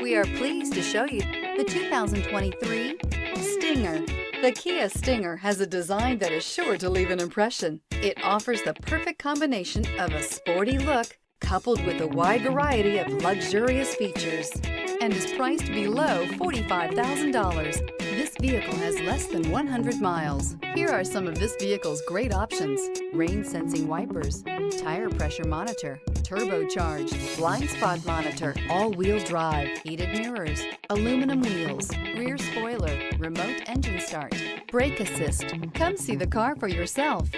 We are pleased to show you the 2023 Stinger. The Kia Stinger has a design that is sure to leave an impression. It offers the perfect combination of a sporty look coupled with a wide variety of luxurious features and is priced below $45,000. This vehicle has less than 100 miles. Here are some of this vehicle's great options: rain sensing wipers, tire pressure monitor, turbocharged, blind spot monitor, all-wheel drive, heated mirrors, aluminum wheels, rear spoiler, remote engine start, brake assist. Come see the car for yourself.